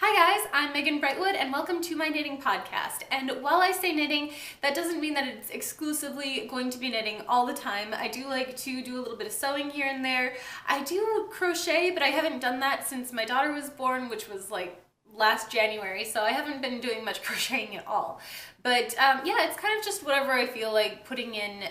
Hi guys, I'm Megan Brightwood and welcome to my knitting podcast. And while I say knitting, that doesn't mean that it's exclusively going to be knitting all the time. I do like to do a little bit of sewing here and there. I do crochet, but I haven't done that since my daughter was born, which was like last January, so I haven't been doing much crocheting at all. But yeah, it's kind of just whatever I feel like putting in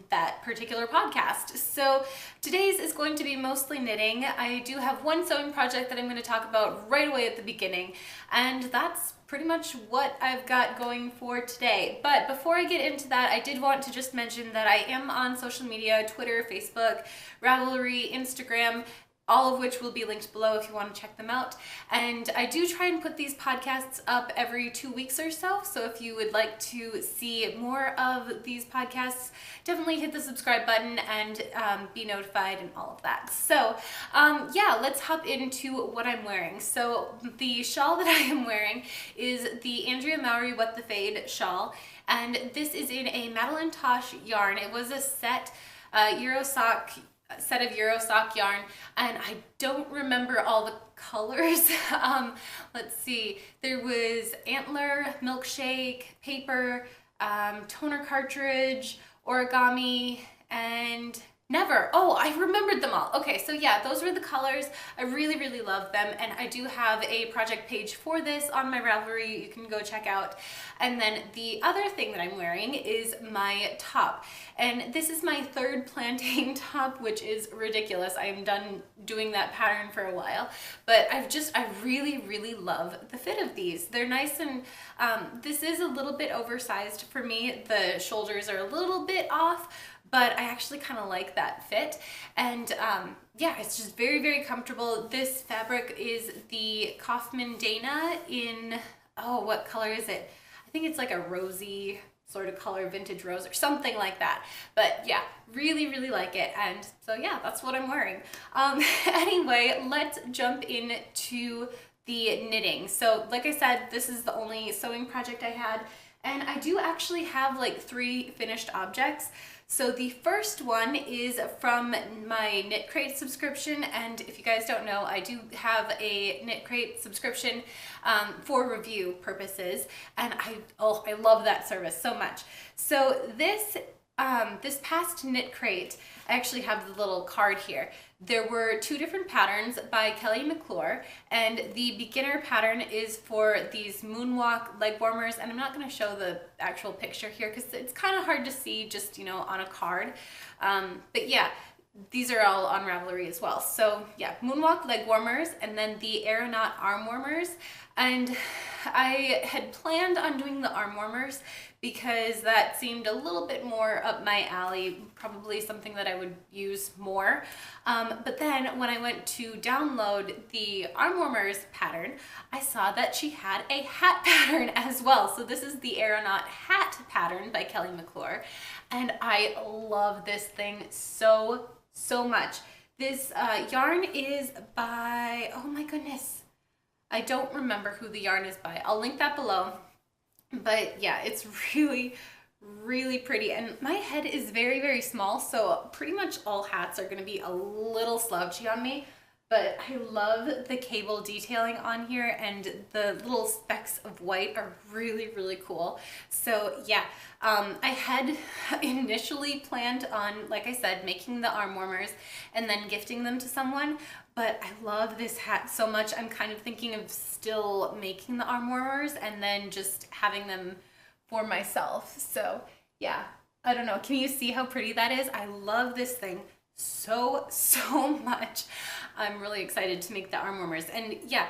that particular podcast. So today's is going to be mostly knitting. I do have one sewing project that I'm going to talk about right away at the beginning, and that's pretty much what I've got going for today. But before I get into that, I did want to just mention that I am on social media: Twitter, Facebook, Ravelry, Instagram, all of which will be linked below if you want to check them out. And I do try and put these podcasts up every 2 weeks or so. So if you would like to see more of these podcasts, definitely hit the subscribe button and be notified and all of that. So yeah, let's hop into what I'm wearing. So the shawl that I am wearing is the Andrea Mowry What the Fade shawl. And this is in a Madeline Tosh yarn. It was a set set of Eurosock yarn, and I don't remember all the colors. Let's see, there was antler, milkshake, paper, toner cartridge, origami, and never. Oh, I remembered them all. Okay, so yeah, those were the colors. I really, really love them, and I do have a project page for this on my Ravelry you can go check out. And then the other thing that I'm wearing is my top, and this is my third plantain top, which is ridiculous. I am done doing that pattern for a while, but I really, really love the fit of these. They're nice, and this is a little bit oversized for me. The shoulders are a little bit off, but I actually kind of like that fit. And yeah, it's just very, very comfortable. This fabric is the Kaufman Dana in, oh, what color is it? I think it's like a rosy sort of color, vintage rose or something like that. But yeah, really, really like it. And so yeah, that's what I'm wearing. Anyway, let's jump into the knitting. So like I said, this is the only sewing project I had, and I do actually have like 3 finished objects. So the first one is from my Knit Crate subscription, and if you guys don't know, I do have a Knit Crate subscription for review purposes, and I love that service so much. So this past Knit Crate, I actually have the little card here. There were 2 different patterns by Kelly McClure, and the beginner pattern is for these moonwalk leg warmers, and I'm not going to show the actual picture here because it's kind of hard to see just, you know, on a card. But yeah, these are all on Ravelry as well. So yeah, moonwalk leg warmers, and then the aeronaut arm warmers. And I had planned on doing the arm warmers because that seemed a little bit more up my alley, probably something that I would use more. But then when I went to download the arm warmers pattern, I saw that she had a hat pattern as well. So this is the aeronaut hat pattern by Kelly McClure, and I love this thing so much. This yarn is by, oh my goodness, I don't remember who the yarn is by. I'll link that below. But yeah, it's really, really pretty. And my head is very, very small, so pretty much all hats are going to be a little slouchy on me. But I love the cable detailing on here, and the little specks of white are really, really cool. So yeah, I had initially planned on, like I said, making the arm warmers and then gifting them to someone. But I love this hat so much, I'm kind of thinking of still making the arm warmers and then just having them for myself. So yeah, I don't know. Can you see how pretty that is? I love this thing so much. I'm really excited to make the arm warmers. And yeah,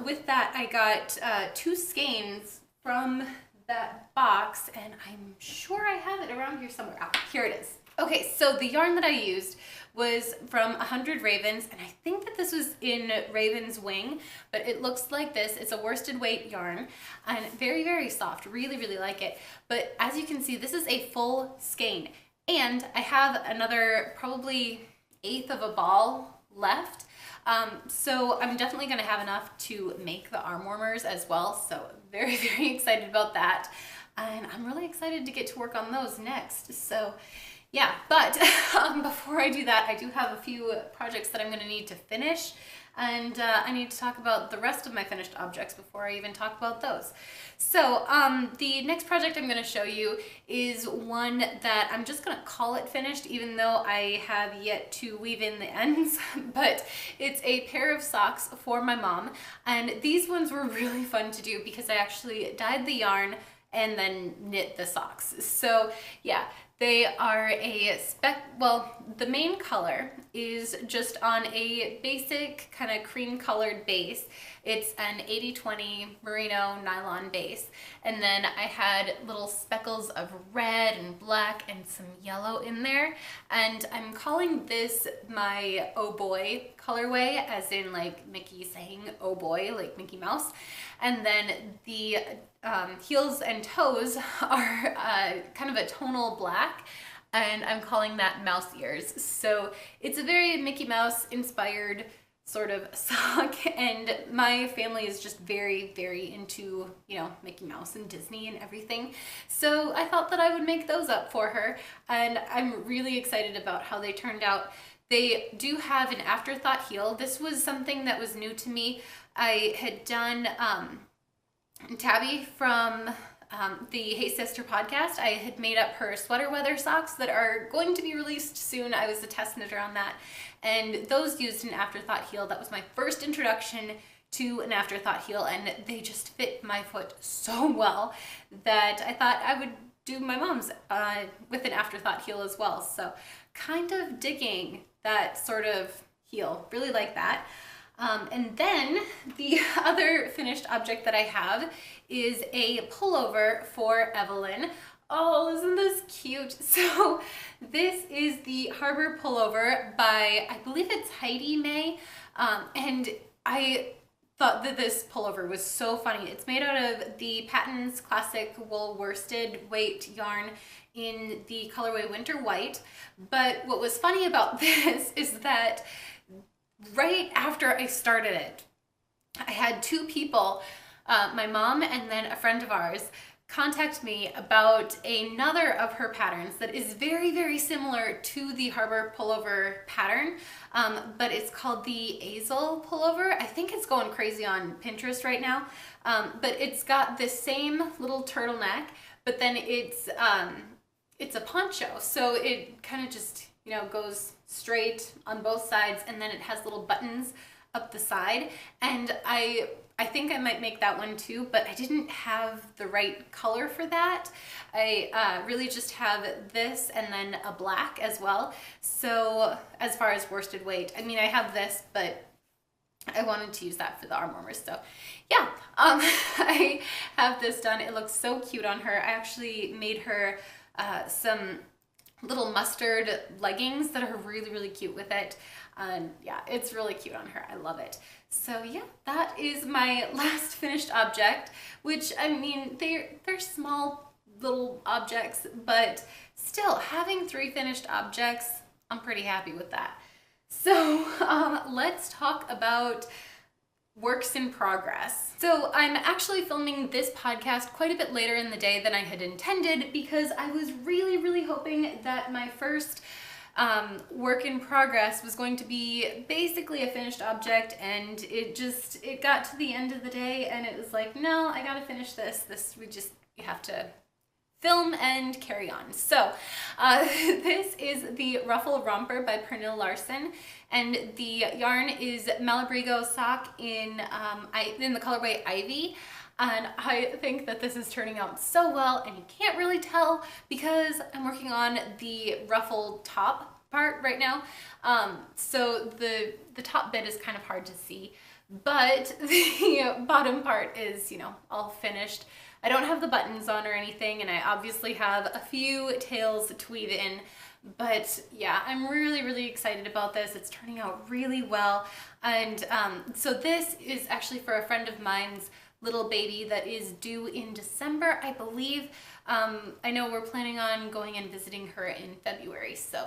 with that, I got 2 skeins from that box, and I'm sure I have it around here somewhere. Ah, here it is. Okay, so the yarn that I used was from 100 Ravens, and I think that this was in Raven's Wing, but it looks like this. It's a worsted weight yarn, and very, very soft. Really, really like it. But as you can see, this is a full skein, and I have another probably 1/8 of a ball left. So I'm definitely going to have enough to make the arm warmers as well. So very, very excited about that. And I'm really excited to get to work on those next. So yeah, but before I do that, I do have a few projects that I'm going to need to finish. and I need to talk about the rest of my finished objects before I even talk about those. So the next project I'm going to show you is one that I'm just going to call it finished, even though I have yet to weave in the ends, but it's a pair of socks for my mom, and these ones were really fun to do because I actually dyed the yarn and then knit the socks. So yeah, they are well, the main color is just on a basic kind of cream colored base. It's an 80/20 merino nylon base. And then I had little speckles of red and black and some yellow in there. And I'm calling this my oh boy colorway, as in like Mickey saying oh boy, like Mickey Mouse. And then the heels and toes are kind of a tonal black, and I'm calling that mouse ears. So it's a very Mickey Mouse inspired sort of sock, and my family is just very, very into, you know, Mickey Mouse and Disney and everything. So I thought that I would make those up for her, and I'm really excited about how they turned out. They do have an afterthought heel. This was something that was new to me. I had done Tabby from the Hey Sister podcast. I had made up her sweater weather socks that are going to be released soon. I was a test knitter on that, and those used an afterthought heel. That was my first introduction to an afterthought heel, and they just fit my foot so well that I thought I would do my mom's with an afterthought heel as well. So kind of digging that sort of heel, really like that. And then the other finished object that I have is a pullover for Evelyn. Oh, isn't this cute? So this is the Harbor pullover by, I believe it's Heidi May. And I thought that this pullover was so funny. It's made out of the Patton's Classic Wool Worsted Weight yarn in the colorway Winter White. But what was funny about this is that right after I started it, I had two people, my mom and then a friend of ours, contact me about another of her patterns that is very, very similar to the Harbor pullover pattern, but it's called the Azel pullover. I think it's going crazy on Pinterest right now, but it's got the same little turtleneck, but then it's a poncho, so it kind of just, you know, goes straight on both sides, and then it has little buttons up the side. And I think I might make that one too, but I didn't have the right color for that. I really just have this and then a black as well. So as far as worsted weight, I mean, I have this, but I wanted to use that for the arm warmers. So yeah, I have this done. It looks so cute on her. I actually made her some little mustard leggings that are really, really cute with it. Yeah, it's really cute on her. I love it. So yeah, that is my last finished object, which, I mean, they're small little objects, but still, having 3 finished objects, I'm pretty happy with that. So let's talk about works in progress. So I'm actually filming this podcast quite a bit later in the day than I had intended, because I was really, really hoping that my first work in progress was going to be basically a finished object, and it got to the end of the day and it was like, no, I gotta finish this. We have to film and carry on. So this is the Ruffle Romper by Pernille Larsen, and the yarn is Malabrigo sock in the colorway Ivy. And I think that this is turning out so well, and you can't really tell because I'm working on the ruffle top part right now. So the top bit is kind of hard to see, but the bottom part is, you know, all finished. I don't have the buttons on or anything, and I obviously have a few tails to weave in, but yeah, I'm really, really excited about this. It's turning out really well. And so this is actually for a friend of mine's little baby that is due in December, I believe. I know we're planning on going and visiting her in February, so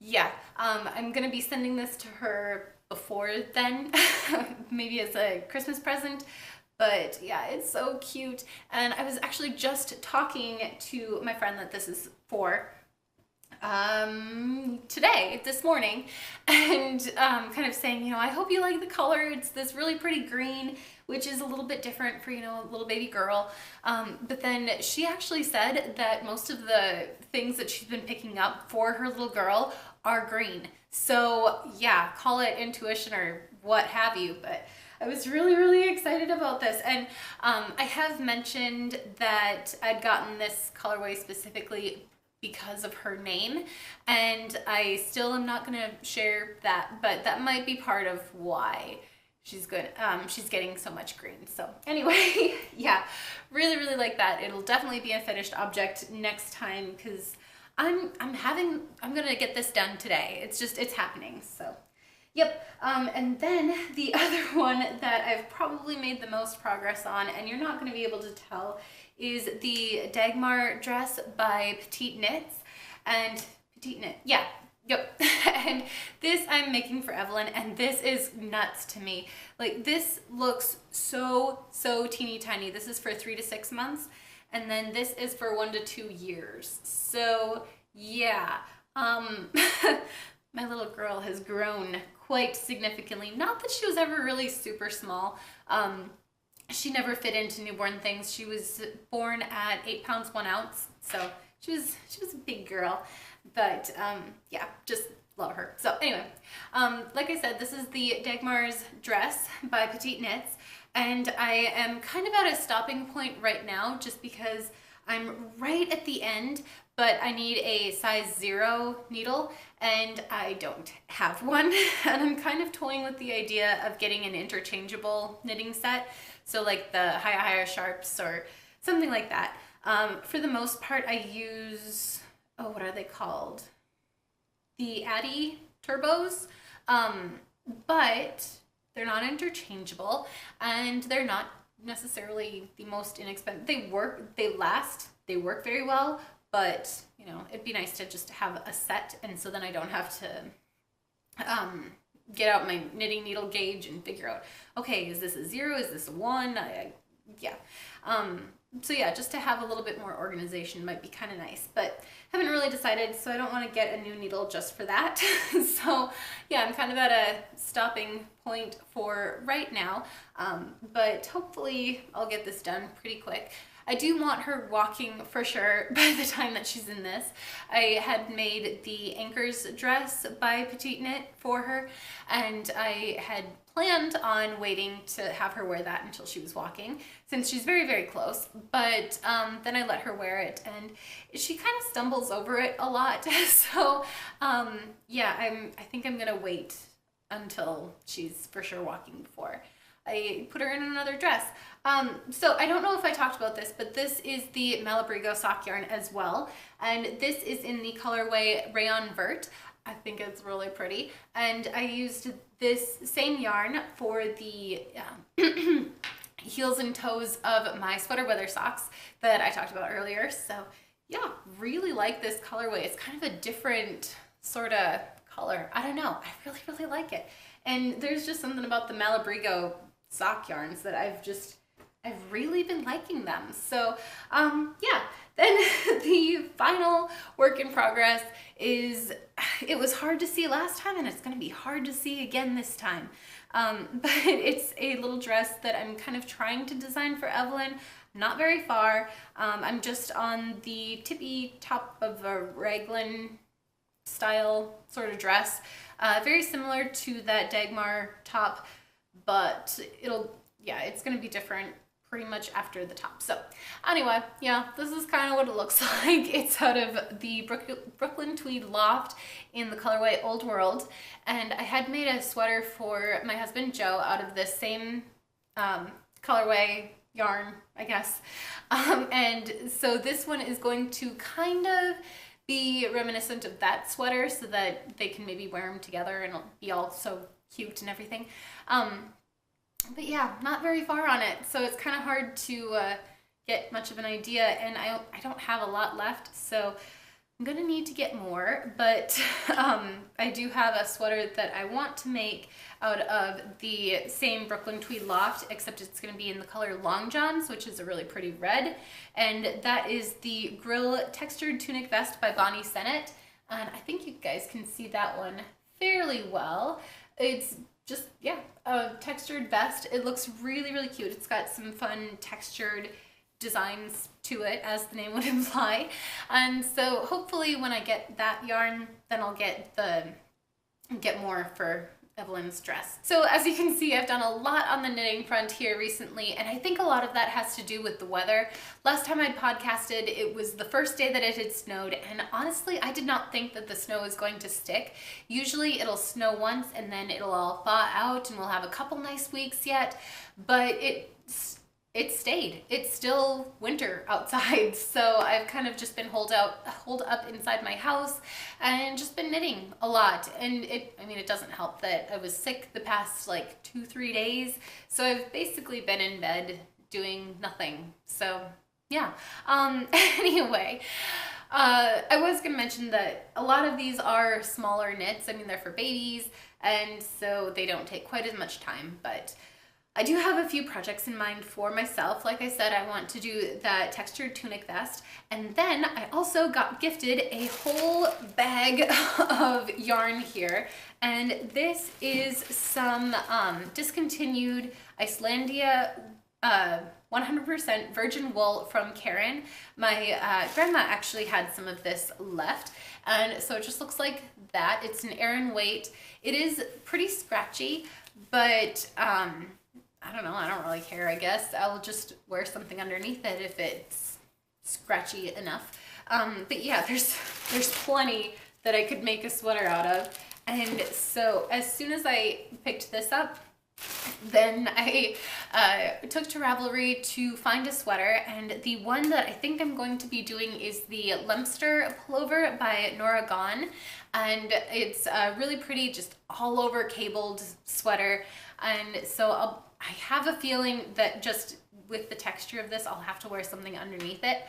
yeah, I'm gonna be sending this to her before then, maybe as a Christmas present. But yeah, it's so cute. And I was actually just talking to my friend that this is for, today, this morning, and kind of saying, you know, I hope you like the color. It's this really pretty green, which is a little bit different for, you know, a little baby girl. But then she actually said that most of the things that she's been picking up for her little girl are green. So yeah, call it intuition or what have you, but I was really, really excited about this. And I have mentioned that I'd gotten this colorway specifically because of her name, and I still am not gonna share that, but that might be part of why she's good. She's getting so much green. So anyway, yeah, really, really like that. It'll definitely be a finished object next time, because I'm gonna get this done today. It's happening. So yep. And then the other one that I've probably made the most progress on, and you're not going to be able to tell, is the Dagmar Dress by Petite Knits. And Petite Knit, yeah, yep. And this I'm making for Evelyn, and this is nuts to me. Like, this looks so teeny tiny. This is for 3 to 6 months, and then this is for 1 to 2 years. So yeah, my little girl has grown quite significantly. Not that she was ever really super small. She never fit into newborn things. She was born at 8 pounds 1 ounce, so she was a big girl. But yeah, just love her. So anyway, like I said, this is the Dagmar's Dress by Petite Knits, and I am kind of at a stopping point right now, just because I'm right at the end, but I need a size 0 needle, and I don't have one. And I'm kind of toying with the idea of getting an interchangeable knitting set, so like the higher sharps or something like that. For the most part, I use, oh, what are they called? The Addy Turbos, but they're not interchangeable, and they're not necessarily the most inexpensive. They work, they last, they work very well, but you know, it'd be nice to just have a set, and so then I don't have to get out my knitting needle gauge and figure out, okay, is this a 0, is this a 1? Yeah. So yeah, just to have a little bit more organization might be kind of nice, but haven't really decided, so I don't want to get a new needle just for that. So yeah, I'm kind of at a stopping point for right now, but hopefully I'll get this done pretty quick. I do want her walking for sure by the time that she's in this. I had made the Anchors dress by Petite Knit for her, and I had planned on waiting to have her wear that until she was walking, since she's very, very close. But then I let her wear it, and she kind of stumbles over it a lot. So yeah, I think I'm gonna wait until she's for sure walking before I put her in another dress. So I don't know if I talked about this, but this is the Malabrigo sock yarn as well, and this is in the colorway Rayon Vert. I think it's really pretty, and I used this same yarn for the heels and toes of my sweater weather socks that I talked about earlier. So yeah, really like this colorway. It's kind of a different sort of color. I don't know, I really, really like it. And there's just something about the Malabrigo sock yarns that I've really been liking them. So yeah, then the final work in progress is, it was hard to see last time, and it's going to be hard to see again this time. But it's a little dress that I'm kind of trying to design for Evelyn. Not very far. I'm just on the tippy top of a raglan style sort of dress, very similar to that Dagmar top, but it's going to be different pretty much after the top. So anyway, yeah, this is kind of what it looks like. It's out of the Brooklyn Tweed Loft in the colorway Old World, and I had made a sweater for my husband Joe out of the same colorway yarn, I guess. And so this one is going to kind of be reminiscent of that sweater, so that they can maybe wear them together and it'll be all so cute and everything. But yeah, not very far on it, so it's kind of hard to get much of an idea, and I don't have a lot left, so I'm gonna need to get more. But I do have a sweater that I want to make out of the same Brooklyn Tweed Loft, except it's gonna be in the color Long Johns, which is a really pretty red, and that is the Grill Textured Tunic Vest by Bonnie Sennett. And I think you guys can see that one fairly well. It's just, yeah, a textured vest. It looks really, really cute. It's got some fun textured designs to it, as the name would imply. And so hopefully when I get that yarn, then I'll get more for Evelyn's dress. So as you can see, I've done a lot on the knitting front here recently, and I think a lot of that has to do with the weather. Last time I'd podcasted, it was the first day that it had snowed, and honestly, I did not think that the snow was going to stick. Usually it'll snow once and then it'll all thaw out and we'll have a couple nice weeks yet, but it stayed. It's still winter outside, so I've kind of just been holed up inside my house and just been knitting a lot. And I mean, it doesn't help that I was sick the past like 2-3 days, so I've basically been in bed doing nothing. So yeah. Anyway, I was gonna mention that a lot of these are smaller knits. I mean, they're for babies, and so they don't take quite as much time, but I do have a few projects in mind for myself. Like I said, I want to do that textured tunic vest. And then I also got gifted a whole bag of yarn here. And this is some discontinued Icelandia 100% virgin wool from Karen. My grandma actually had some of this left. And so it just looks like that. It's an Aran weight. It is pretty scratchy, but I don't know, I don't really care, I guess. I'll just wear something underneath it if it's scratchy enough. But yeah, there's plenty that I could make a sweater out of. And so as soon as I picked this up, then I took to Ravelry to find a sweater, and the one that I think I'm going to be doing is the Lemster Pullover by Nora Gone, and it's a really pretty, just all over cabled sweater. And so I have a feeling that just with the texture of this, I'll have to wear something underneath it.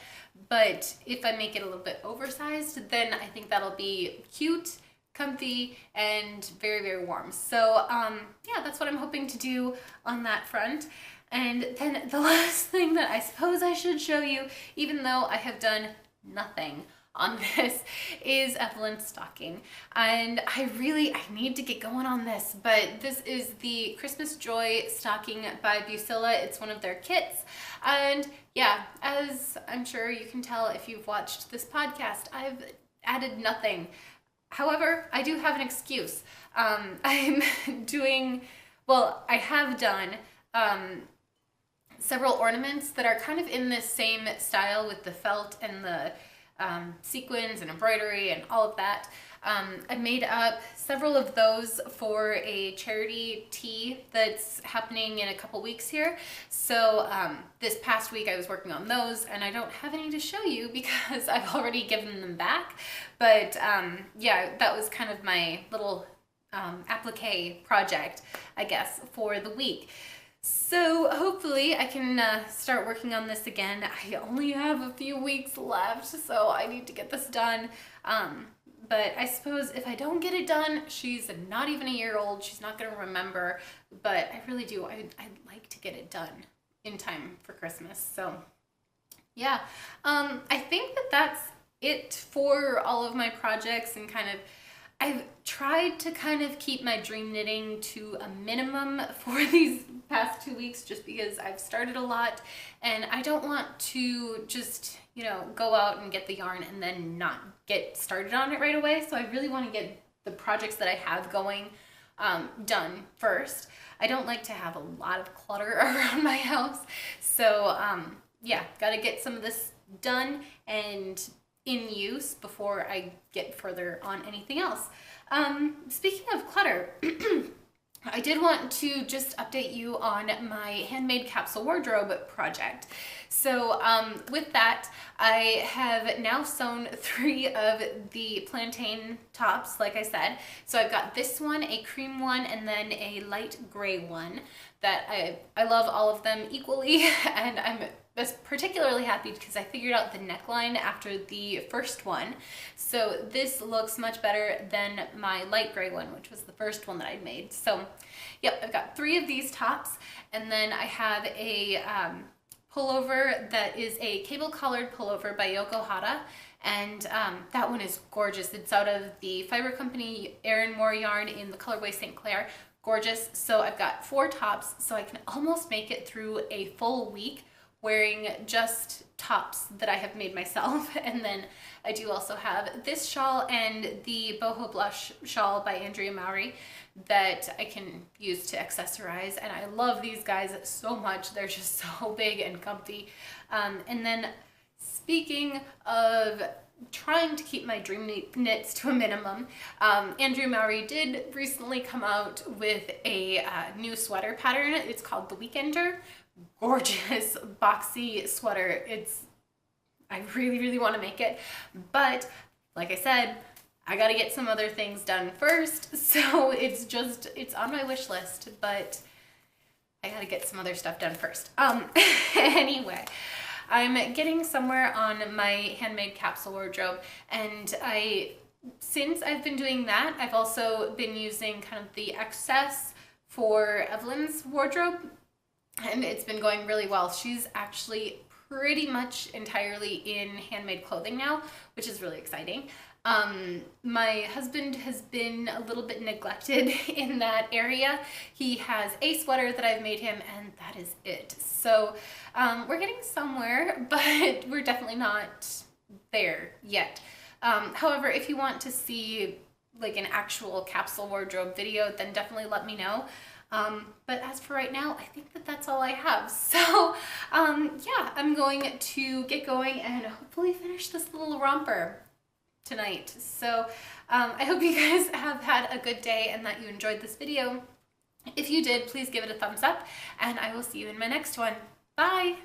But if I make it a little bit oversized, then I think that'll be cute, comfy, and very, very warm. So yeah, that's what I'm hoping to do on that front. And then the last thing that I suppose I should show you, even though I have done nothing on this, is Evelyn's stocking. And I need to get going on this, but this is the Christmas Joy stocking by Busilla. It's one of their kits. And yeah, as I'm sure you can tell if you've watched this podcast, I've added nothing. However, I do have an excuse. I have done several ornaments that are kind of in this same style with the felt and the sequins and embroidery and all of that. I made up several of those for a charity tea that's happening in a couple weeks here. So this past week I was working on those, and I don't have any to show you because I've already given them back. But yeah, that was kind of my little applique project, I guess, for the week. So hopefully I can start working on this again. I only have a few weeks left, so I need to get this done. But I suppose if I don't get it done, she's not even a year old. She's not going to remember, but I really do. I'd like to get it done in time for Christmas. So yeah, I think that that's it for all of my projects, and kind of I've tried to kind of keep my dream knitting to a minimum for these past 2 weeks, just because I've started a lot and I don't want to just, you know, go out and get the yarn and then not get started on it right away. So I really want to get the projects that I have going done first. I don't like to have a lot of clutter around my house. So yeah, got to get some of this done and in use before I get further on anything else. Speaking of clutter, I did want to just update you on my handmade capsule wardrobe project. So with that, I have now sewn 3 of the plantain tops, like I said. So I've got this one, a cream one, and then a light gray one that I love all of them equally, and I'm particularly happy because I figured out the neckline after the first one. So this looks much better than my light gray one, which was the first one that I'd made. So yep, I've got 3 of these tops, and then I have a pullover that is a cable collared pullover by Yokohata, and that one is gorgeous. It's out of the fiber company Erin Moore yarn in the colorway St. Clair. Gorgeous. So I've got 4 tops, so I can almost make it through a full week wearing just tops that I have made myself. And then I do also have this shawl and the boho blush shawl by Andrea Mowry that I can use to accessorize, and I love these guys so much. They're just so big and comfy. And then speaking of trying to keep my dream knits to a minimum, Andrea Mowry did recently come out with a new sweater pattern. It's called the Weekender. Gorgeous boxy sweater. I really want to make it, but like I said, I gotta get some other things done first, so it's on my wish list, but I gotta get some other stuff done first. Anyway, I'm getting somewhere on my handmade capsule wardrobe, and since I've been doing that, I've also been using kind of the excess for Evelyn's wardrobe, and it's been going really well. She's actually pretty much entirely in handmade clothing now, which is really exciting. My husband has been a little bit neglected in that area. He has a sweater that I've made him, and that is it. So we're getting somewhere, but we're definitely not there yet. However, if you want to see like an actual capsule wardrobe video, then definitely let me know. But as for right now, I think that that's all I have. So yeah, I'm going to get going and hopefully finish this little romper tonight. So I hope you guys have had a good day and that you enjoyed this video. If you did, please give it a thumbs up, and I will see you in my next one. Bye!